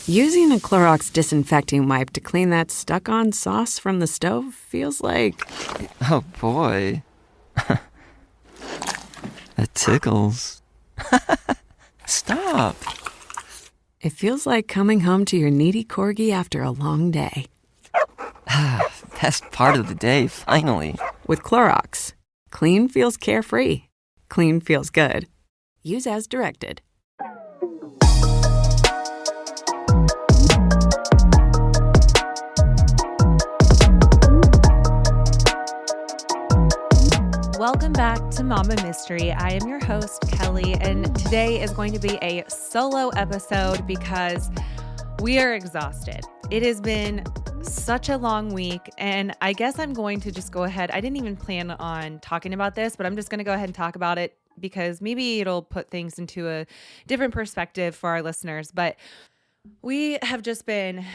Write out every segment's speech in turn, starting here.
Using a Clorox disinfecting wipe to clean that stuck-on sauce from the stove feels like... Oh, boy. That tickles. Stop. It feels like coming home to your needy corgi after a long day. Best part of the day, finally. With Clorox, clean feels carefree. Clean feels good. Use as directed. Welcome back to Mama Mystery. I am your host, Kelly, and today is going to be a solo episode because we are exhausted. It has been such a long week, and I guess I'm going to just go ahead. I didn't even plan on talking about this, but I'm just going to go ahead and talk about it because maybe it'll put things into a different perspective for our listeners. But we have just been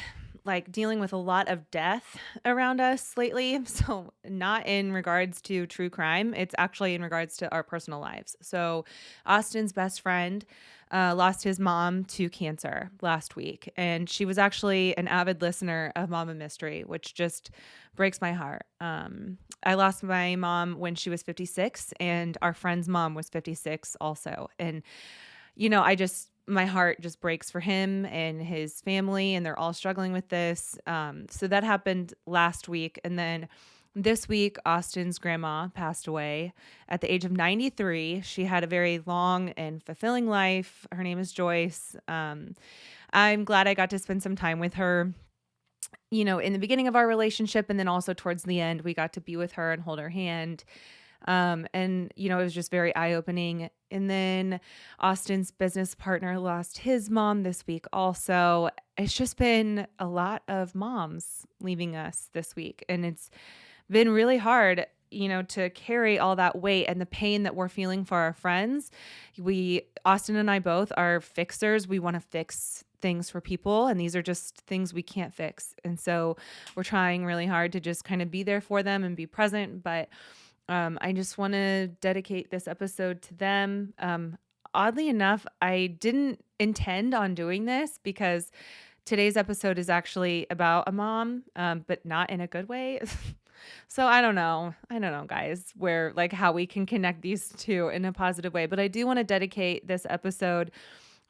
dealing with a lot of death around us lately. So not in regards to true crime. It's actually in regards to our personal lives. So Austin's best friend lost his mom to cancer last week. And she was actually an avid listener of Mama Mystery, which just breaks my heart. I lost my mom when she was 56 and our friend's mom was 56 also. And, my heart just breaks for him and his family, and they're all struggling with this. So that happened last week. And then this week, Austin's grandma passed away at the age of 93. She had a very long and fulfilling life. Her name is Joyce. I'm glad I got to spend some time with her, in the beginning of our relationship. And then also towards the end, we got to be with her and hold her hand. It was just very eye-opening. And then Austin's business partner lost his mom this week also. It's just been a lot of moms leaving us this week. And it's been really hard, to carry all that weight and the pain that we're feeling for our friends. Austin and I both are fixers. We want to fix things for people, and these are just things we can't fix. And so we're trying really hard to just kind of be there for them and be present. But I just want to dedicate this episode to them. Oddly enough, I didn't intend on doing this because today's episode is actually about a mom, but not in a good way. So I don't know, guys, how we can connect these two in a positive way. But I do want to dedicate this episode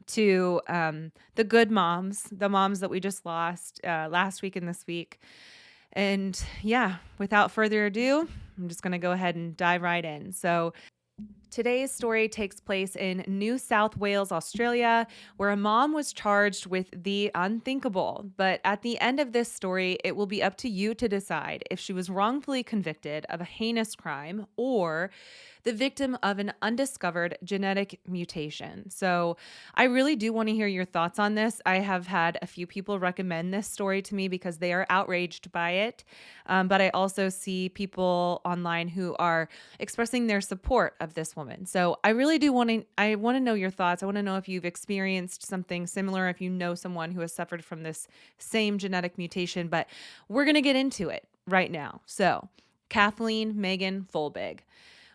to the good moms, the moms that we just lost last week and this week. And yeah, without further ado, I'm just going to go ahead and dive right in. So today's story takes place in New South Wales, Australia, where a mom was charged with the unthinkable. But at the end of this story, it will be up to you to decide if she was wrongfully convicted of a heinous crime or the victim of an undiscovered genetic mutation. So I really do want to hear your thoughts on this. I have had a few people recommend this story to me because they are outraged by it. But I also see people online who are expressing their support of this woman. So I really do want to know your thoughts. I want to know if you've experienced something similar, if you know someone who has suffered from this same genetic mutation. But we're going to get into it right now. So Kathleen Megan Folbigg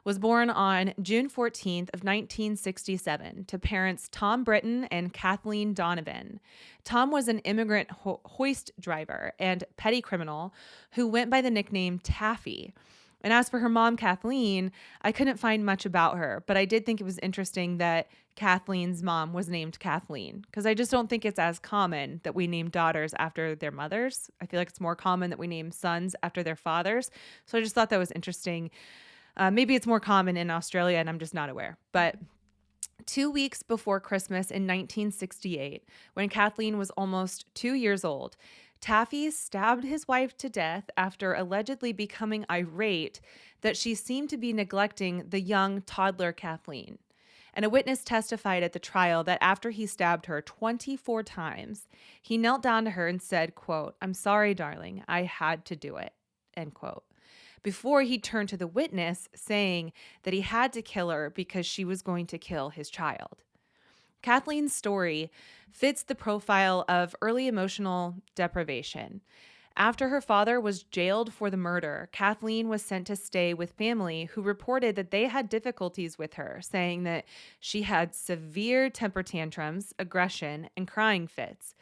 was born on June 14th of 1967 to parents Tom Britton and Kathleen Donovan. Tom was an immigrant hoist driver and petty criminal who went by the nickname Taffy. And as for her mom, Kathleen, I couldn't find much about her, but I did think it was interesting that Kathleen's mom was named Kathleen, because I just don't think it's as common that we name daughters after their mothers. I feel like it's more common that we name sons after their fathers. So I just thought that was interesting. Maybe it's more common in Australia and I'm just not aware. But 2 weeks before Christmas in 1968, when Kathleen was almost 2 years old, Taffy stabbed his wife to death after allegedly becoming irate that she seemed to be neglecting the young toddler Kathleen. And a witness testified at the trial that after he stabbed her 24 times, he knelt down to her and said, quote, "I'm sorry, darling, I had to do it," end quote. Before he turned to the witness saying that he had to kill her because she was going to kill his child. Kathleen's story fits the profile of early emotional deprivation. After her father was jailed for the murder, Kathleen was sent to stay with family who reported that they had difficulties with her, saying that she had severe temper tantrums, aggression, and crying fits.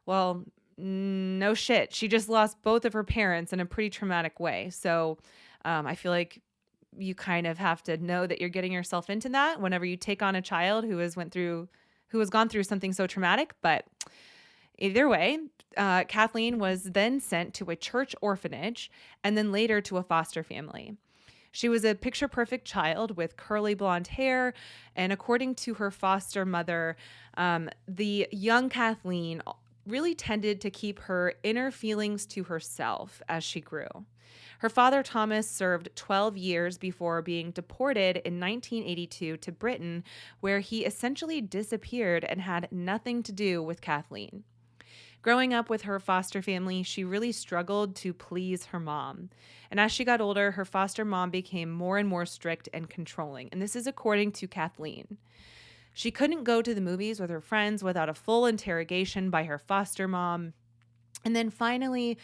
Well, no shit. She just lost both of her parents in a pretty traumatic way. So I feel like you kind of have to know that you're getting yourself into that whenever you take on a child who has gone through something so traumatic. But either way, Kathleen was then sent to a church orphanage and then later to a foster family. She was a picture-perfect child with curly blonde hair, and according to her foster mother, the young Kathleen really tended to keep her inner feelings to herself as she grew. Her father, Thomas, served 12 years before being deported in 1982 to Britain, where he essentially disappeared and had nothing to do with Kathleen. Growing up with her foster family, she really struggled to please her mom. And as she got older, her foster mom became more and more strict and controlling. And this is according to Kathleen. She couldn't go to the movies with her friends without a full interrogation by her foster mom. And then finally,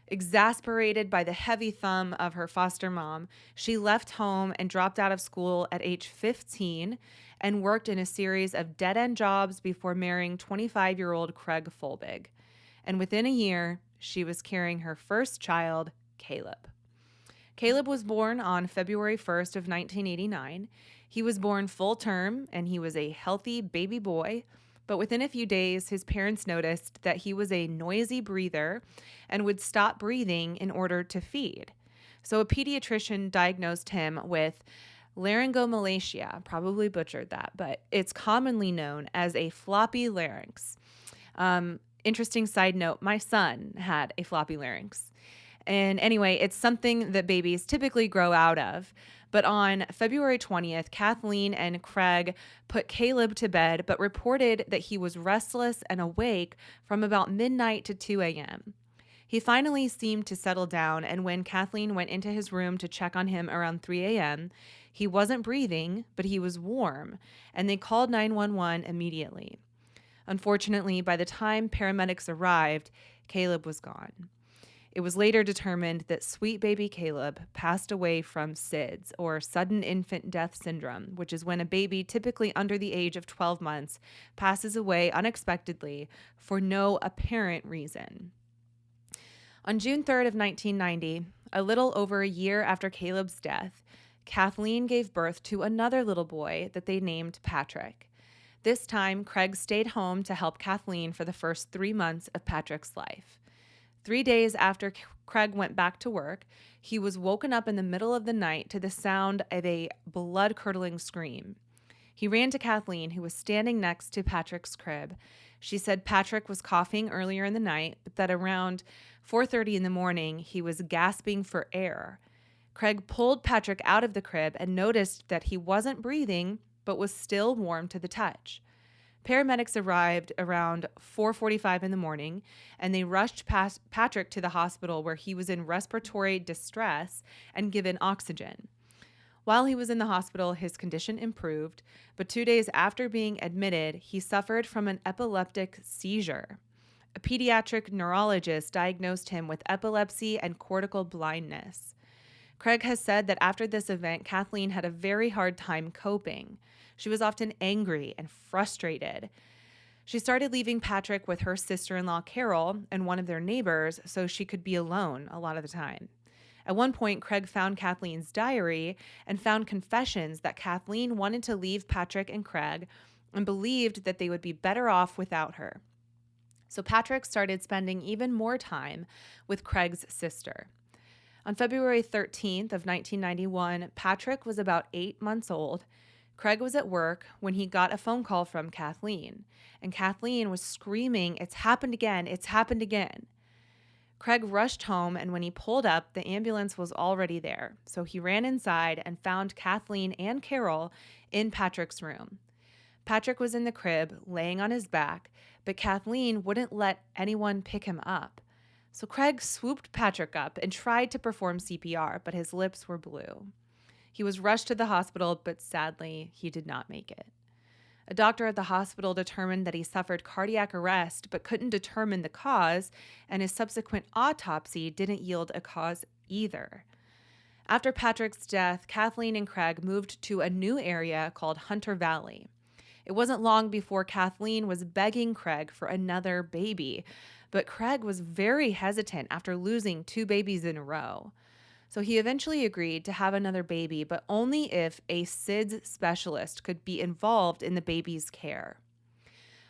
exasperated by the heavy thumb of her foster mom, she left home and dropped out of school at age 15 and worked in a series of dead-end jobs before marrying 25-year-old Craig Folbigg. And within a year, she was carrying her first child, Caleb. Caleb was born on February 1st of 1989. He was born full term, and he was a healthy baby boy. But within a few days, his parents noticed that he was a noisy breather and would stop breathing in order to feed. So a pediatrician diagnosed him with laryngomalacia, probably butchered that, but it's commonly known as a floppy larynx. Interesting side note, my son had a floppy larynx. And anyway, it's something that babies typically grow out of. But on February 20th, Kathleen and Craig put Caleb to bed, but reported that he was restless and awake from about midnight to 2 a.m. He finally seemed to settle down, and when Kathleen went into his room to check on him around 3 a.m., he wasn't breathing, but he was warm, and they called 911 immediately. Unfortunately, by the time paramedics arrived, Caleb was gone. It was later determined that sweet baby Caleb passed away from SIDS, or sudden infant death syndrome, which is when a baby typically under the age of 12 months passes away unexpectedly for no apparent reason. On June 3rd of 1990, a little over a year after Caleb's death, Kathleen gave birth to another little boy that they named Patrick. This time, Craig stayed home to help Kathleen for the first 3 months of Patrick's life. 3 days after Craig went back to work, he was woken up in the middle of the night to the sound of a blood-curdling scream. He ran to Kathleen, who was standing next to Patrick's crib. She said Patrick was coughing earlier in the night, but that around 4:30 in the morning, he was gasping for air. Craig pulled Patrick out of the crib and noticed that he wasn't breathing, but was still warm to the touch. Paramedics arrived around 4:45 in the morning, and they rushed Patrick to the hospital where he was in respiratory distress and given oxygen. While he was in the hospital, his condition improved, but 2 days after being admitted, he suffered from an epileptic seizure. A pediatric neurologist diagnosed him with epilepsy and cortical blindness. Craig has said that after this event, Kathleen had a very hard time coping. She was often angry and frustrated. She started leaving Patrick with her sister-in-law, Carol, and one of their neighbors so she could be alone a lot of the time. At one point, Craig found Kathleen's diary and found confessions that Kathleen wanted to leave Patrick and Craig and believed that they would be better off without her. So Patrick started spending even more time with Craig's sister. On February 13th of 1991, Patrick was about 8 months old. Craig was at work when he got a phone call from Kathleen, and Kathleen was screaming, "It's happened again, it's happened again." Craig rushed home, and when he pulled up, the ambulance was already there. So he ran inside and found Kathleen and Carol in Patrick's room. Patrick was in the crib, laying on his back, but Kathleen wouldn't let anyone pick him up. So Craig swooped Patrick up and tried to perform CPR, but his lips were blue. He was rushed to the hospital, but sadly, he did not make it. A doctor at the hospital determined that he suffered cardiac arrest, but couldn't determine the cause, and his subsequent autopsy didn't yield a cause either. After Patrick's death, Kathleen and Craig moved to a new area called Hunter Valley. It wasn't long before Kathleen was begging Craig for another baby, but Craig was very hesitant after losing 2 babies in a row. So he eventually agreed to have another baby, but only if a SIDS specialist could be involved in the baby's care.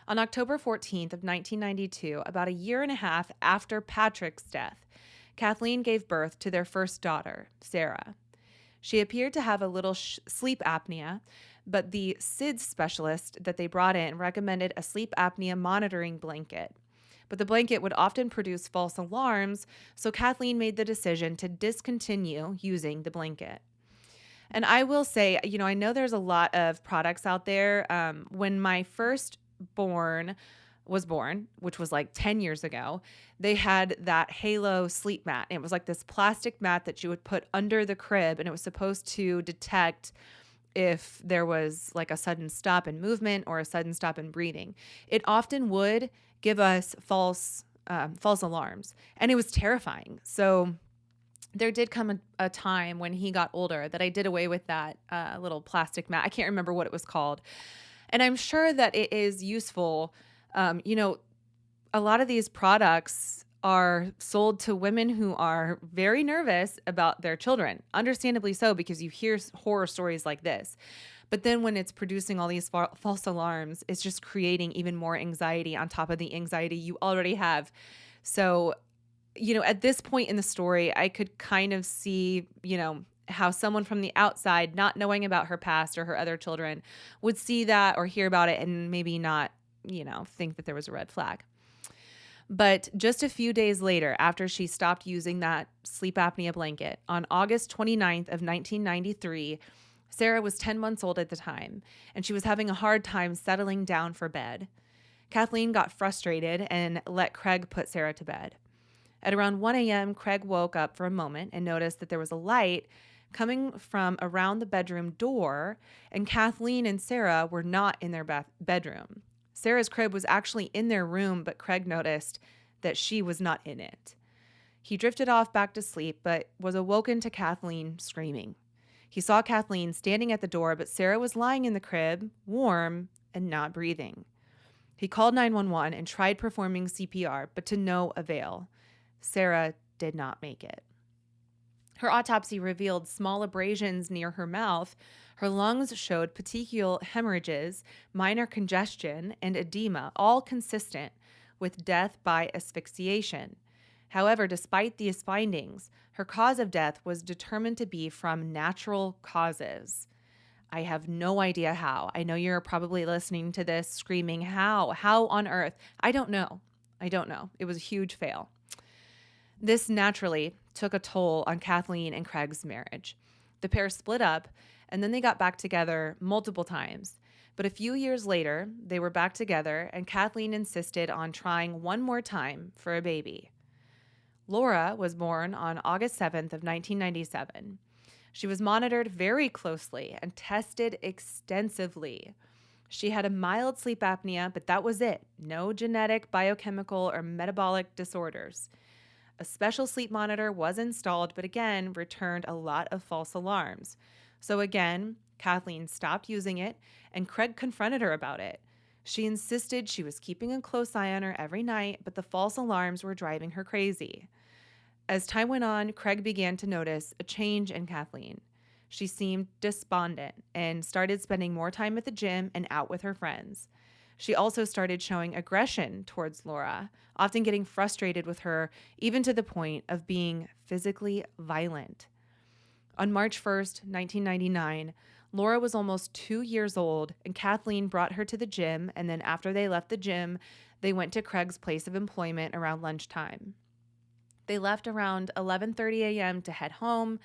On October 14th of 1992, about a year and a half after Patrick's death, Kathleen gave birth to their first daughter, Sarah. She appeared to have a little sleep apnea, but the SIDS specialist that they brought in recommended a sleep apnea monitoring blanket. But the blanket would often produce false alarms, so Kathleen made the decision to discontinue using the blanket. And I will say, I know there's a lot of products out there. When my first born was born, which was like 10 years ago, they had that Halo sleep mat. It was like this plastic mat that you would put under the crib, and it was supposed to detect if there was like a sudden stop in movement or a sudden stop in breathing. It often would give us false alarms, and it was terrifying. So there did come a time when he got older that I did away with that little plastic mat. I can't remember what it was called. And I'm sure that it is useful. A lot of these products are sold to women who are very nervous about their children, understandably so, because you hear horror stories like this. But then when it's producing all these false alarms, it's just creating even more anxiety on top of the anxiety you already have. So, at this point in the story, I could kind of see, how someone from the outside, not knowing about her past or her other children, would see that or hear about it and maybe not, think that there was a red flag. But just a few days later, after she stopped using that sleep apnea blanket, on August 29th of 1993, Sarah was 10 months old at the time, and she was having a hard time settling down for bed. Kathleen got frustrated and let Craig put Sarah to bed. At around 1 a.m., Craig woke up for a moment and noticed that there was a light coming from around the bedroom door, and Kathleen and Sarah were not in their bedroom. Sarah's crib was actually in their room, but Craig noticed that she was not in it. He drifted off back to sleep, but was awoken to Kathleen screaming. He saw Kathleen standing at the door, but Sarah was lying in the crib, warm and not breathing. He called 911 and tried performing CPR, but to no avail. Sarah did not make it. Her autopsy revealed small abrasions near her mouth. Her lungs showed petechial hemorrhages, minor congestion, and edema, all consistent with death by asphyxiation. However, despite these findings, her cause of death was determined to be from natural causes. I have no idea how. I know you're probably listening to this screaming, how? How on earth? I don't know. It was a huge fail. This naturally took a toll on Kathleen and Craig's marriage. The pair split up, and then they got back together multiple times. But a few years later, they were back together, and Kathleen insisted on trying one more time for a baby. Laura was born on August 7th of 1997. She was monitored very closely and tested extensively. She had a mild sleep apnea, but that was it. No genetic, biochemical, or metabolic disorders. A special sleep monitor was installed, but again, returned a lot of false alarms. So again, Kathleen stopped using it, and Craig confronted her about it. She insisted she was keeping a close eye on her every night, but the false alarms were driving her crazy. As time went on, Craig began to notice a change in Kathleen. She seemed despondent and started spending more time at the gym and out with her friends. She also started showing aggression towards Laura, often getting frustrated with her, even to the point of being physically violent. On March 1st, 1999, Laura was almost 2 years old, and Kathleen brought her to the gym, and then after they left the gym, they went to Craig's place of employment around lunchtime. They left around 11:30 a.m. to head home,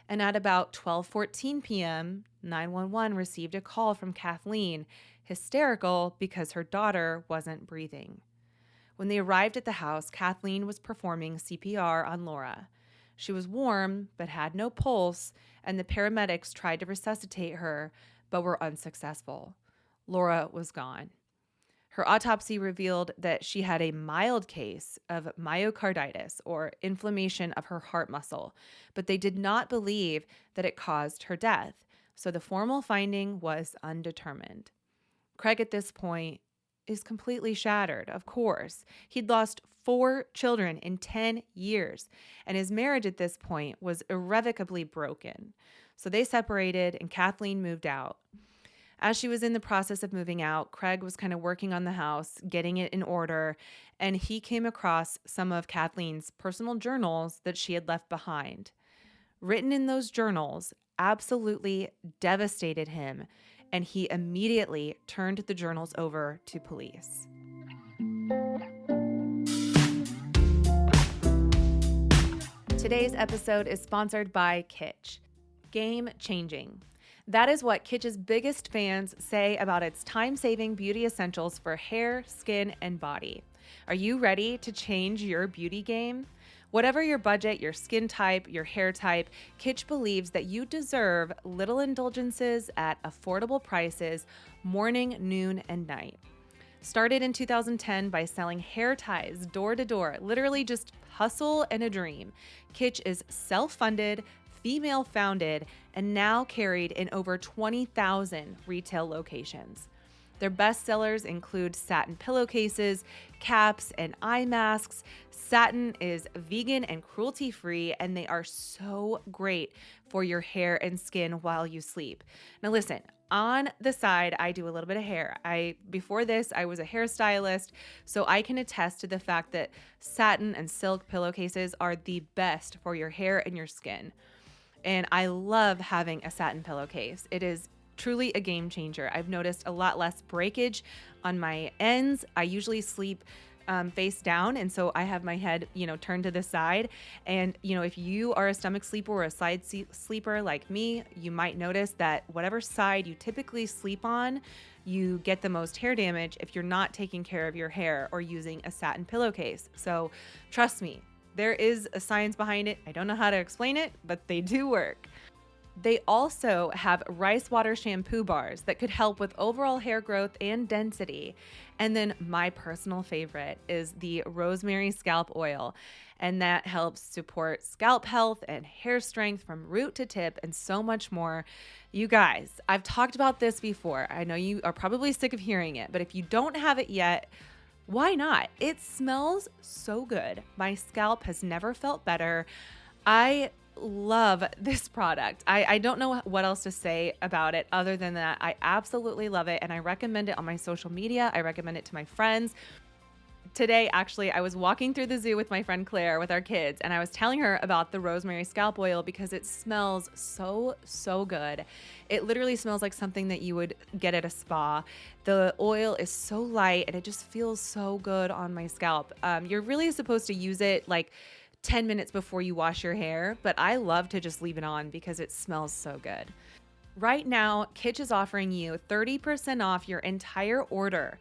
and at about 12:14 p.m., 911 received a call from Kathleen, hysterical because her daughter wasn't breathing. When they arrived at the house, Kathleen was performing CPR on Laura. She was warm but had no pulse, and the paramedics tried to resuscitate her but were unsuccessful. Laura was gone. Her autopsy revealed that she had a mild case of myocarditis, or inflammation of her heart muscle, but they did not believe that it caused her death, so the formal finding was undetermined. Craig at this point is completely shattered, of course. He'd lost 4 children in 10 years, and his marriage at this point was irrevocably broken. So they separated, and Kathleen moved out. As she was in the process of moving out, Craig was kind of working on the house, getting it in order, and he came across some of Kathleen's personal journals that she had left behind. Written in those journals absolutely devastated him, and he immediately turned the journals over to police. Today's episode is sponsored by Kitsch. Game changing. That is what Kitsch's biggest fans say about its time-saving beauty essentials for hair, skin, and body. Are you ready to change your beauty game? Whatever your budget, your skin type, your hair type, Kitsch believes that you deserve little indulgences at affordable prices, morning, noon, and night. Started in 2010 by selling hair ties door to door, literally just hustle and a dream. Kitsch is self-funded, female-founded, and now carried in over 20,000 retail locations. Their best sellers include satin pillowcases, caps, and eye masks. Satin is vegan and cruelty-free, and they are so great for your hair and skin while you sleep. Now listen, on the side, I do a little bit of hair. Before this, I was a hairstylist, so I can attest to the fact that satin and silk pillowcases are the best for your hair and your skin. And I love having a satin pillowcase. It is truly a game changer. I've noticed a lot less breakage on my ends. I usually sleep face down, and so I have my head, turned to the side. And, if you are a stomach sleeper or a side sleeper like me, you might notice that whatever side you typically sleep on, you get the most hair damage if you're not taking care of your hair or using a satin pillowcase. So trust me, there is a science behind it. I don't know how to explain it, but they do work. They also have rice water shampoo bars that could help with overall hair growth and density. And then my personal favorite is the rosemary scalp oil, and that helps support scalp health and hair strength from root to tip and so much more. You guys, I've talked about this before. I know you are probably sick of hearing it, but if you don't have it yet, why not? It smells so good. My scalp has never felt better. I love this product. I don't know what else to say about it other than that I absolutely love it, and I recommend it on my social media. I recommend it to my friends. Today, actually, I was walking through the zoo with my friend Claire with our kids, and I was telling her about the rosemary scalp oil because it smells so good. It literally smells like something that you would get at a spa. The oil is so light, and it just feels so good on my scalp. You're really supposed to use it like 10 minutes before you wash your hair, but I love to just leave it on because it smells so good. Right now, Kitsch is offering you 30% off your entire order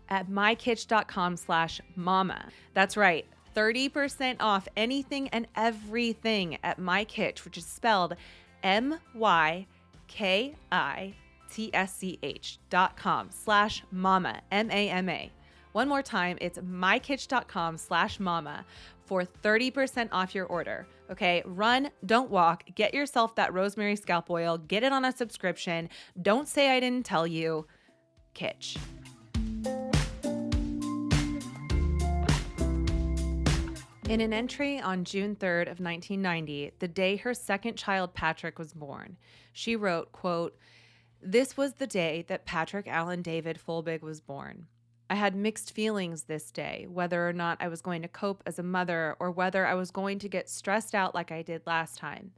at mykitsch.com/mama. That's right, 30% off anything and everything at MyKitsch, which is spelled mykitsch.com/mama, MAMA. One more time, it's mykitsch.com/mama for 30% off your order. Okay, run, don't walk. Get yourself that rosemary scalp oil. Get it on a subscription. Don't say I didn't tell you. Kitsch. In an entry on June 3rd of 1990, the day her second child, Patrick, was born, she wrote, quote, "This was the day that Patrick Allen David Folbigg was born. I had mixed feelings this day, whether or not I was going to cope as a mother or whether I was going to get stressed out like I did last time.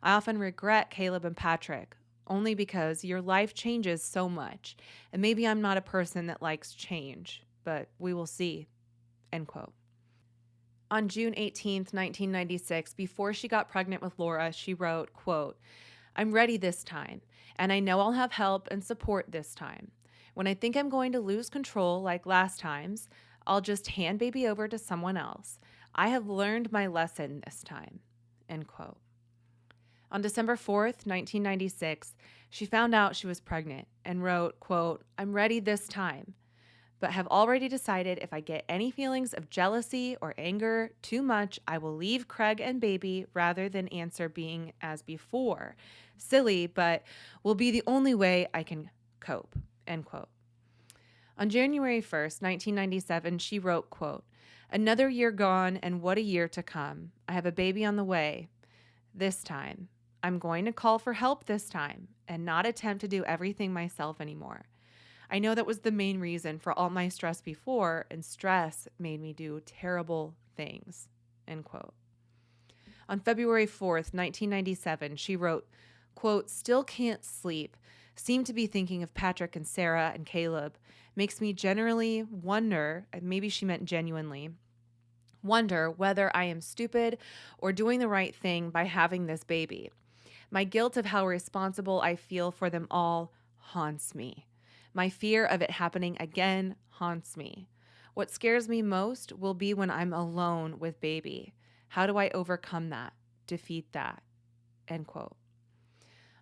I often regret Caleb and Patrick, only because your life changes so much, and maybe I'm not a person that likes change, but we will see." End quote. On June 18th, 1996, before she got pregnant with Laura, she wrote, quote, "I'm ready this time, and I know I'll have help and support this time. When I think I'm going to lose control like last times, I'll just hand baby over to someone else. I have learned my lesson this time." End quote. On December 4th, 1996, she found out she was pregnant and wrote, quote, "I'm ready this time, but have already decided if I get any feelings of jealousy or anger too much, I will leave Craig and baby rather than answer being as before. Silly, but will be the only way I can cope." End quote. On January 1st, 1997, she wrote, quote, "Another year gone and what a year to come. I have a baby on the way. This time, I'm going to call for help this time and not attempt to do everything myself anymore. I know that was the main reason for all my stress before, and stress made me do terrible things." End quote. On February 4th, 1997, she wrote, quote, "Still can't sleep. Seem to be thinking of Patrick and Sarah and Caleb. Makes me generally wonder," maybe she meant genuinely, "wonder whether I am stupid or doing the right thing by having this baby. My guilt of how responsible I feel for them all haunts me. My fear of it happening again haunts me. What scares me most will be when I'm alone with baby. How do I overcome that, defeat that?" End quote.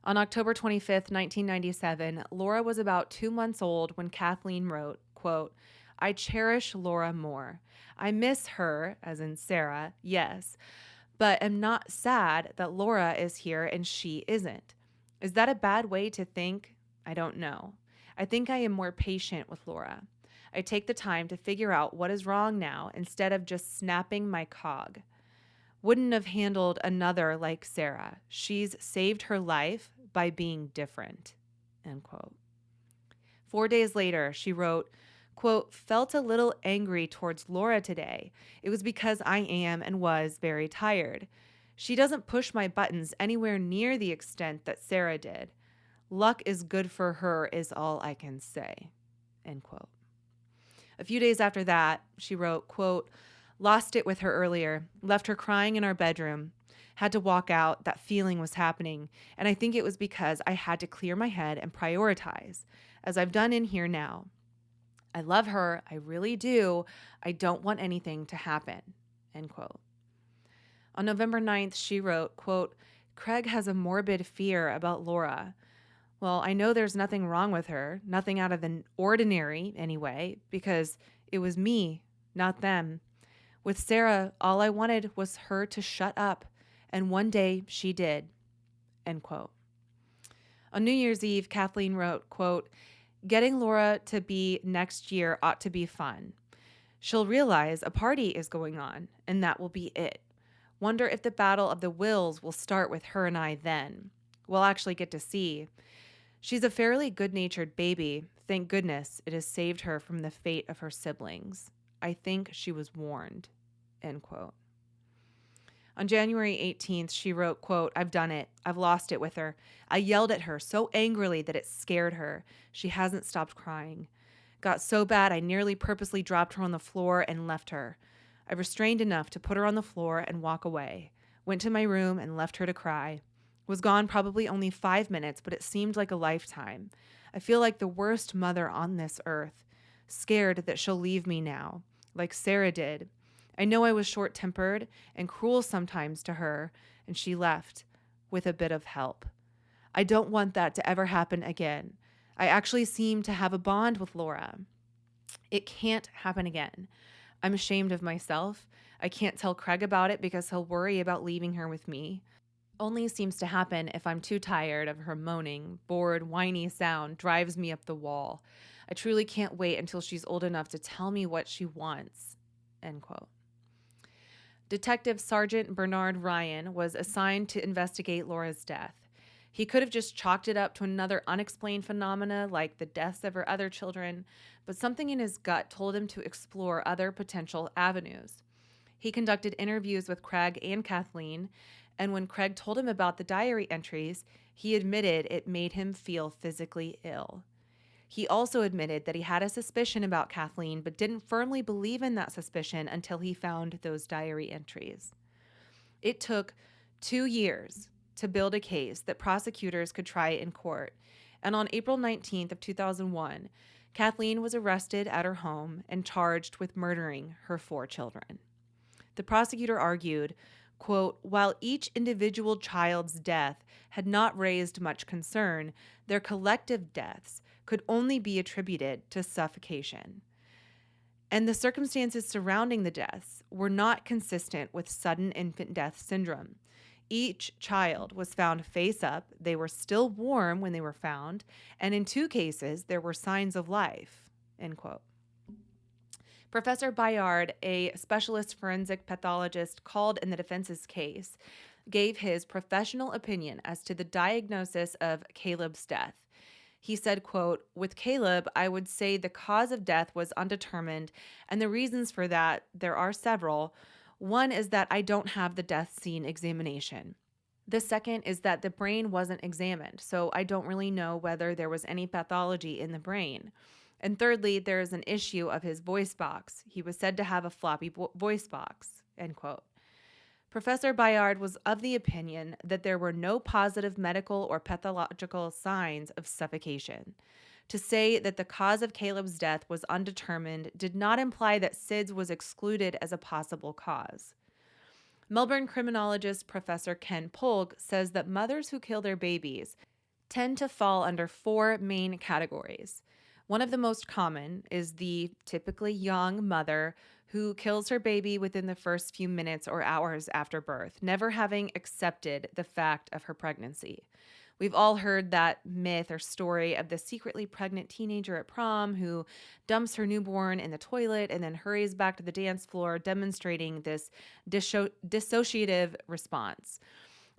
On October 25th, 1997, Laura was about 2 months old when Kathleen wrote, quote, "I cherish Laura more. I miss her," as in Sarah, yes, "but am not sad that Laura is here and she isn't. Is that a bad way to think? I don't know. I think I am more patient with Laura. I take the time to figure out what is wrong now instead of just snapping my cog. Wouldn't have handled another like Sarah. She's saved her life by being different." End quote. 4 days later, she wrote, quote, "Felt a little angry towards Laura today. It was because I am and was very tired. She doesn't push my buttons anywhere near the extent that Sarah did. Luck is good for her is all I can say." End quote. A few days after that, she wrote, quote, "Lost it with her earlier, left her crying in our bedroom, had to walk out, that feeling was happening, and I think it was because I had to clear my head and prioritize, as I've done in here now. I love her, I really do, I don't want anything to happen." End quote. On November 9th, she wrote, quote, "Craig has a morbid fear about Laura. Well, I know there's nothing wrong with her, nothing out of the ordinary anyway, because it was me, not them. With Sarah, all I wanted was her to shut up, and one day she did." End quote. On New Year's Eve, Kathleen wrote, quote, "Getting Laura to be next year ought to be fun. She'll realize a party is going on, and that will be it. Wonder if the battle of the wills will start with her and I then. We'll actually get to see. She's a fairly good-natured baby. Thank goodness it has saved her from the fate of her siblings. I think she was warned." End quote. On January 18th, she wrote, quote, "I've done it. I've lost it with her. I yelled at her so angrily that it scared her. She hasn't stopped crying. Got so bad I nearly purposely dropped her on the floor and left her. I restrained enough to put her on the floor and walk away. Went to my room and left her to cry. Was gone probably only 5 minutes, but it seemed like a lifetime. I feel like the worst mother on this earth. Scared that she'll leave me now, like Sarah did. I know I was short-tempered and cruel sometimes to her, and she left with a bit of help. I don't want that to ever happen again. I actually seem to have a bond with Laura. It can't happen again. I'm ashamed of myself. I can't tell Craig about it because he'll worry about leaving her with me. Only seems to happen if I'm too tired of her moaning, bored, whiny sound drives me up the wall. I truly can't wait until she's old enough to tell me what she wants." End quote. Detective Sergeant Bernard Ryan was assigned to investigate Laura's death. He could have just chalked it up to another unexplained phenomena like the deaths of her other children, but something in his gut told him to explore other potential avenues. He conducted interviews with Craig and Kathleen, and when Craig told him about the diary entries, he admitted it made him feel physically ill. He also admitted that he had a suspicion about Kathleen, but didn't firmly believe in that suspicion until he found those diary entries. It took 2 years to build a case that prosecutors could try in court, and on April 19th of 2001, Kathleen was arrested at her home and charged with murdering her 4 children. The prosecutor argued, quote, "While each individual child's death had not raised much concern, their collective deaths could only be attributed to suffocation. And the circumstances surrounding the deaths were not consistent with sudden infant death syndrome. Each child was found face up, they were still warm when they were found, and in 2 cases, there were signs of life." end quote. Professor Bayard, a specialist forensic pathologist called in the defense's case, gave his professional opinion as to the diagnosis of Caleb's death. He said, quote, "With Caleb, I would say the cause of death was undetermined, and the reasons for that, there are several. One is that I don't have the death scene examination. The second is that the brain wasn't examined, so I don't really know whether there was any pathology in the brain. And thirdly, there is an issue of his voice box. He was said to have a floppy voice box," end quote. Professor Bayard was of the opinion that there were no positive medical or pathological signs of suffocation. To say that the cause of Caleb's death was undetermined did not imply that SIDS was excluded as a possible cause. Melbourne criminologist Professor Ken Polk says that mothers who kill their babies tend to fall under four main categories. One of the most common is the typically young mother who kills her baby within the first few minutes or hours after birth, never having accepted the fact of her pregnancy. We've all heard that myth or story of the secretly pregnant teenager at prom who dumps her newborn in the toilet and then hurries back to the dance floor, demonstrating this dissociative response.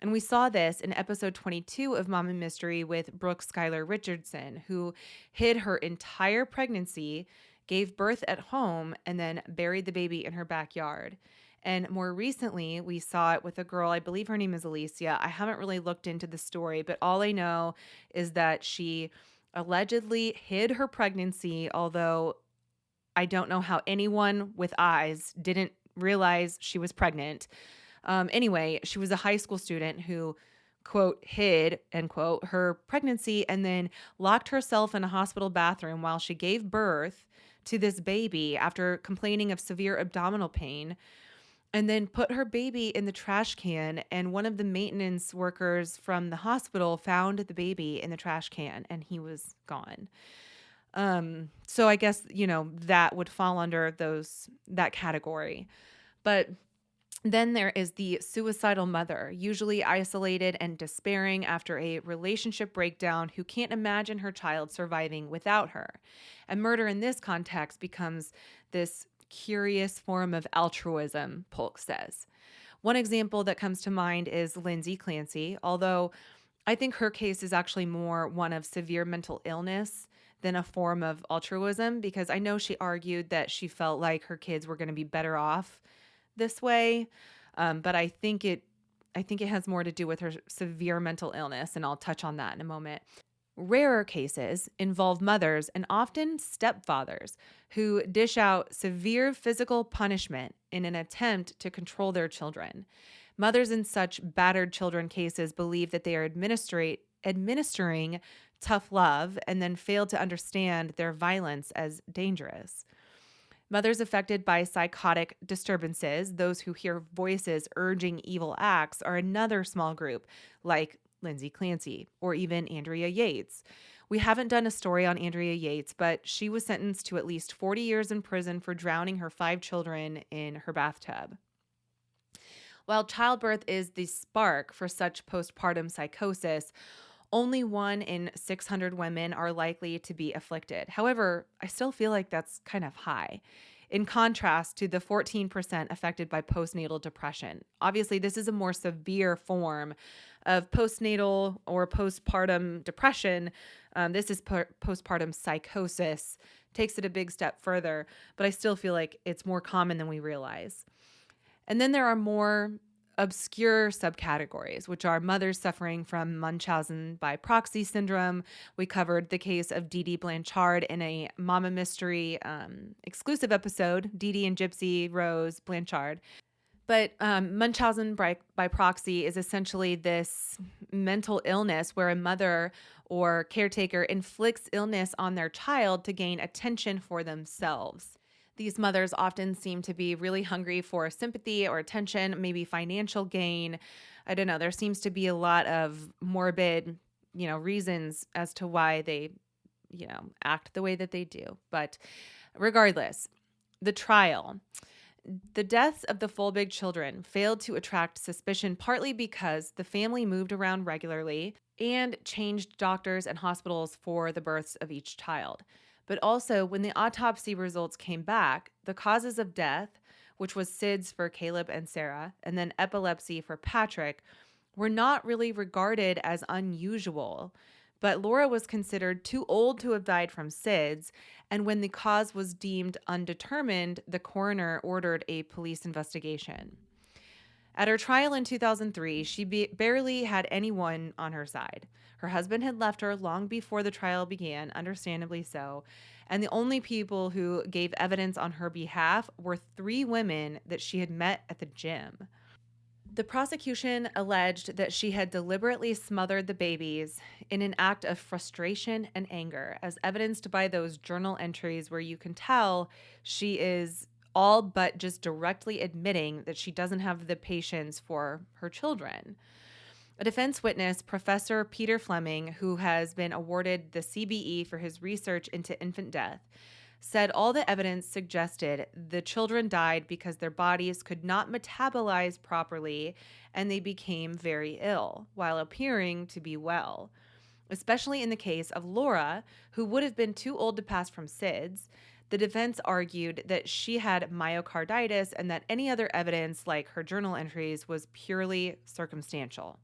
And we saw this in episode 22 of Mama Mystery with Brooke Schuyler Richardson, who hid her entire pregnancy, gave birth at home, and then buried the baby in her backyard. And more recently, we saw it with a girl, I believe her name is Alicia. I haven't really looked into the story, but all I know is that she allegedly hid her pregnancy, although I don't know how anyone with eyes didn't realize she was pregnant. Anyway, she was a high school student who, quote, hid, end quote, her pregnancy and then locked herself in a hospital bathroom while she gave birth to this baby after complaining of severe abdominal pain, and then put her baby in the trash can. And one of the maintenance workers from the hospital found the baby in the trash can and he was gone. So I guess, that would fall under that category. But then there is the suicidal mother, usually isolated and despairing after a relationship breakdown, who can't imagine her child surviving without her. And murder in this context becomes this curious form of altruism, Polk says. One example that comes to mind is Lindsay Clancy, although I think her case is actually more one of severe mental illness than a form of altruism, because I know she argued that she felt like her kids were going to be better off this way, but I think it has more to do with her severe mental illness, and I'll touch on that in a moment. Rarer cases involve mothers and often stepfathers who dish out severe physical punishment in an attempt to control their children. Mothers in such battered children cases believe that they are administering tough love and then fail to understand their violence as dangerous. Mothers affected by psychotic disturbances, those who hear voices urging evil acts, are another small group, like Lindsay Clancy or even Andrea Yates. We haven't done a story on Andrea Yates, but she was sentenced to at least 40 years in prison for drowning her 5 children in her bathtub. While childbirth is the spark for such postpartum psychosis, only 1 in 600 women are likely to be afflicted. However, I still feel like that's kind of high, in contrast to the 14% affected by postnatal depression. Obviously, this is a more severe form of postnatal or postpartum depression. This is postpartum psychosis, takes it a big step further, but I still feel like it's more common than we realize. And then there are more obscure subcategories, which are mothers suffering from Munchausen by proxy syndrome. We covered the case of Dee Dee Blanchard in a Mama Mystery exclusive episode, Dee Dee and Gypsy Rose Blanchard. But Munchausen by proxy is essentially this mental illness where a mother or caretaker inflicts illness on their child to gain attention for themselves. These mothers often seem to be really hungry for sympathy or attention, maybe financial gain. I don't know. There seems to be a lot of morbid, reasons as to why they, act the way that they do. But regardless, the trial. The deaths of the Folbigg children failed to attract suspicion partly because the family moved around regularly and changed doctors and hospitals for the births of each child. But also, when the autopsy results came back, the causes of death, which was SIDS for Caleb and Sarah, and then epilepsy for Patrick, were not really regarded as unusual. But Laura was considered too old to have died from SIDS, and when the cause was deemed undetermined, the coroner ordered a police investigation. At her trial in 2003, she barely had anyone on her side. Her husband had left her long before the trial began, understandably so, and the only people who gave evidence on her behalf were 3 women that she had met at the gym. The prosecution alleged that she had deliberately smothered the babies in an act of frustration and anger, as evidenced by those journal entries where you can tell she is all but just directly admitting that she doesn't have the patience for her children. A defense witness, Professor Peter Fleming, who has been awarded the CBE for his research into infant death, said all the evidence suggested the children died because their bodies could not metabolize properly and they became very ill while appearing to be well. Especially in the case of Laura, who would have been too old to pass from SIDS, the defense argued that she had myocarditis and that any other evidence, like her journal entries, was purely circumstantial.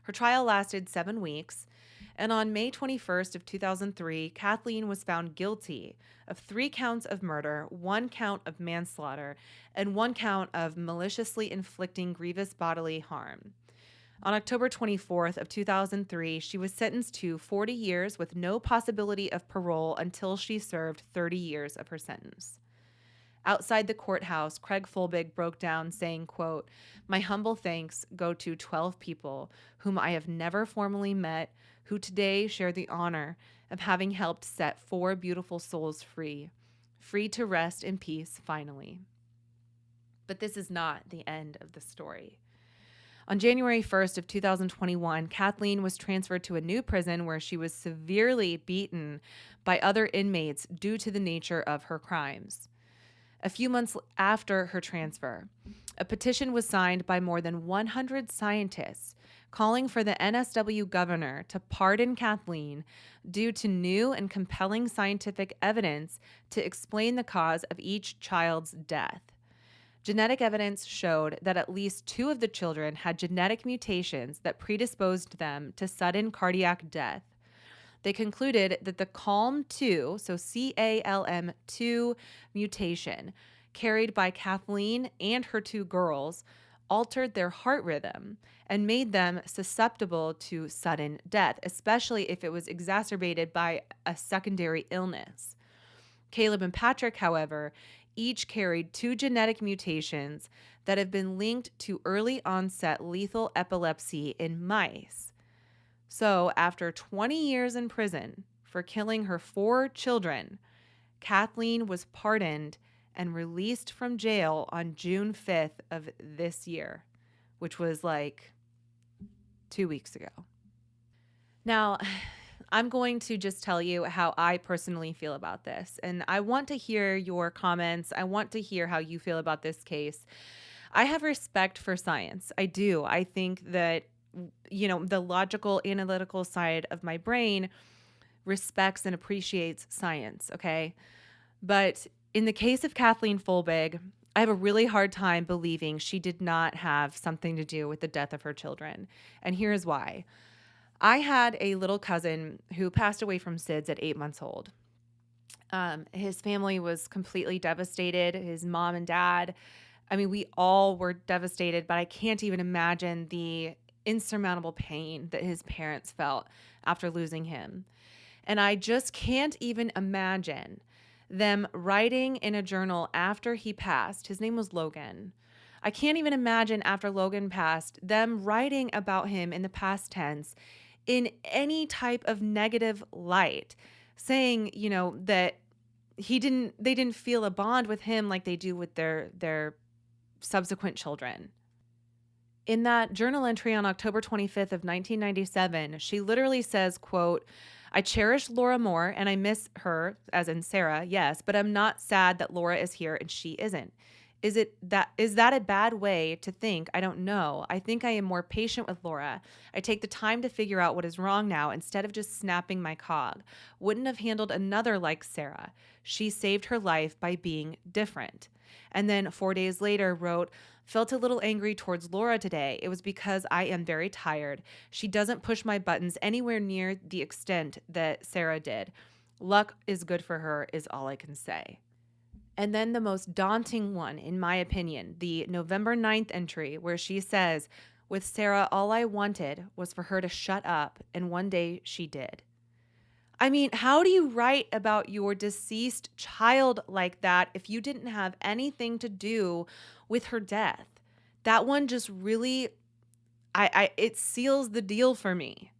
Her trial lasted 7 weeks, and on May 21st of 2003, Kathleen was found guilty of 3 counts of murder, 1 count of manslaughter, and 1 count of maliciously inflicting grievous bodily harm. On October 24th of 2003, she was sentenced to 40 years with no possibility of parole until she served 30 years of her sentence. Outside the courthouse, Craig Folbigg broke down saying, quote, "My humble thanks go to 12 people whom I have never formally met, who today share the honor of having helped set 4 beautiful souls free to rest in peace finally." But this is not the end of the story. On January 1st of 2021, Kathleen was transferred to a new prison where she was severely beaten by other inmates due to the nature of her crimes. A few months after her transfer, a petition was signed by more than 100 scientists calling for the NSW governor to pardon Kathleen due to new and compelling scientific evidence to explain the cause of each child's death. Genetic evidence showed that at least 2 of the children had genetic mutations that predisposed them to sudden cardiac death. They concluded that the CALM2, so CALM2 mutation, carried by Kathleen and her 2 girls, altered their heart rhythm and made them susceptible to sudden death, especially if it was exacerbated by a secondary illness. Caleb and Patrick, however, each carried 2 genetic mutations that have been linked to early onset lethal epilepsy in mice. So, after 20 years in prison for killing her 4 children, Kathleen was pardoned and released from jail on June 5th of this year, which was like 2 weeks ago. Now, I'm going to just tell you how I personally feel about this, and I want to hear your comments. I want to hear how you feel about this case. I have respect for science. I do. I think that, the logical, analytical side of my brain respects and appreciates science, okay? But in the case of Kathleen Folbigg, I have a really hard time believing she did not have something to do with the death of her children. And here's why. I had a little cousin who passed away from SIDS at 8 months old. His family was completely devastated. His mom and dad, we all were devastated, but I can't even imagine the insurmountable pain that his parents felt after losing him. And I just can't even imagine them writing in a journal after he passed. His name was Logan. I can't even imagine after Logan passed, them writing about him in the past tense in any type of negative light, saying, that they didn't feel a bond with him like they do with their subsequent children. In that journal entry on October 25th of 1997, she literally says, quote, "I cherish Laura more and I miss her," as in Sarah, yes, "but I'm not sad that Laura is here and she isn't. Is that a bad way to think? I don't know. I think I am more patient with Laura. I take the time to figure out what is wrong now instead of just snapping my cog. Wouldn't have handled another like Sarah. She saved her life by being different. And then 4 days later wrote, felt a little angry towards Laura today. It was because I am very tired. She doesn't push my buttons anywhere near the extent that Sarah did. Luck is good for her is all I can say. And then the most daunting one, in my opinion, the November 9th entry where she says, with Sarah, all I wanted was for her to shut up, and one day she did. I mean, how do you write about your deceased child like that if you didn't have anything to do with her death? That one just really, it seals the deal for me.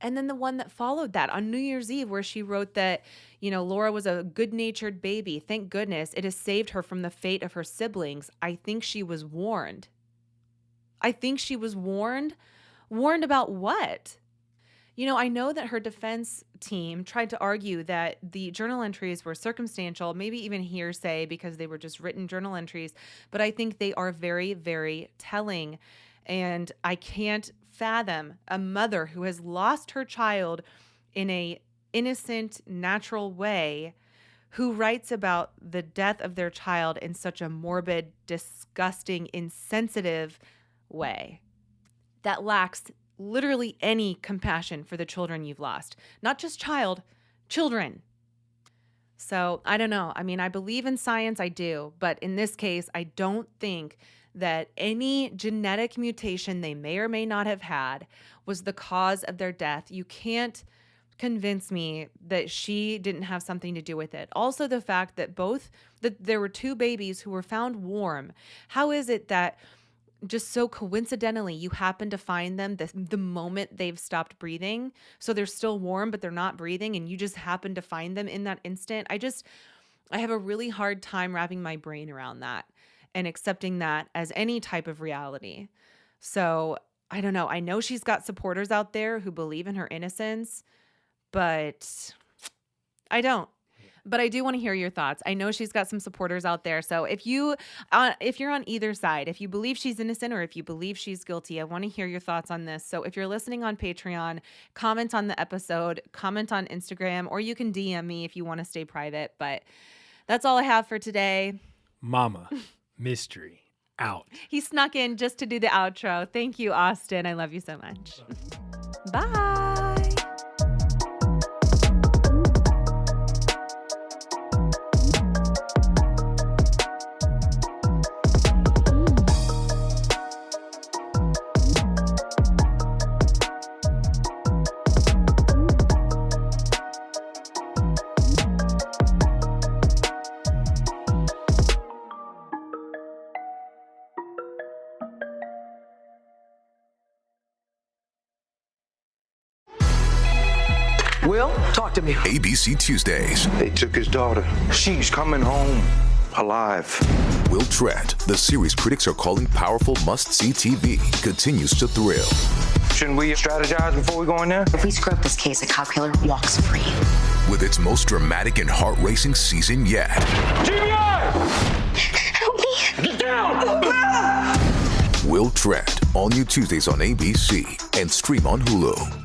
And then the one that followed that on New Year's Eve where she wrote that, Laura was a good-natured baby. Thank goodness it has saved her from the fate of her siblings. I think she was warned. Warned about what? I know that her defense team tried to argue that the journal entries were circumstantial, maybe even hearsay because they were just written journal entries, but I think they are very, very telling. And I can't fathom a mother who has lost her child in a innocent, natural way who writes about the death of their child in such a morbid, disgusting, insensitive way that lacks literally any compassion for the children you've lost. Not just children. So I don't know. I mean, I believe in science, I do, but in this case, I don't think that any genetic mutation they may or may not have had was the cause of their death. You can't convince me that she didn't have something to do with it. Also, the fact that there were two babies who were found warm. How is it that just so coincidentally you happen to find them the moment they've stopped breathing? So they're still warm, but they're not breathing, and you just happen to find them in that instant. I have a really hard time wrapping my brain around that and accepting that as any type of reality. So I don't know. I know she's got supporters out there who believe in her innocence, but I don't. But I do want to hear your thoughts. I know she's got some supporters out there. So if you're on either side, if you believe she's innocent or if you believe she's guilty, I want to hear your thoughts on this. So if you're listening on Patreon, comment on the episode, comment on Instagram, or you can DM me if you want to stay private. But that's all I have for today. Mama Mystery out. He snuck in just to do the outro. Thank you, Austin. I love you so much. Bye. Will, talk to me. ABC Tuesdays. They took his daughter. She's coming home alive. Will Trent, the series critics are calling powerful must-see TV, continues to thrill. Shouldn't we strategize before we go in there? If we screw up this case, a cop killer walks free. With its most dramatic and heart-racing season yet. GBI! Help me! Get down! Will Trent, all new Tuesdays on ABC and stream on Hulu.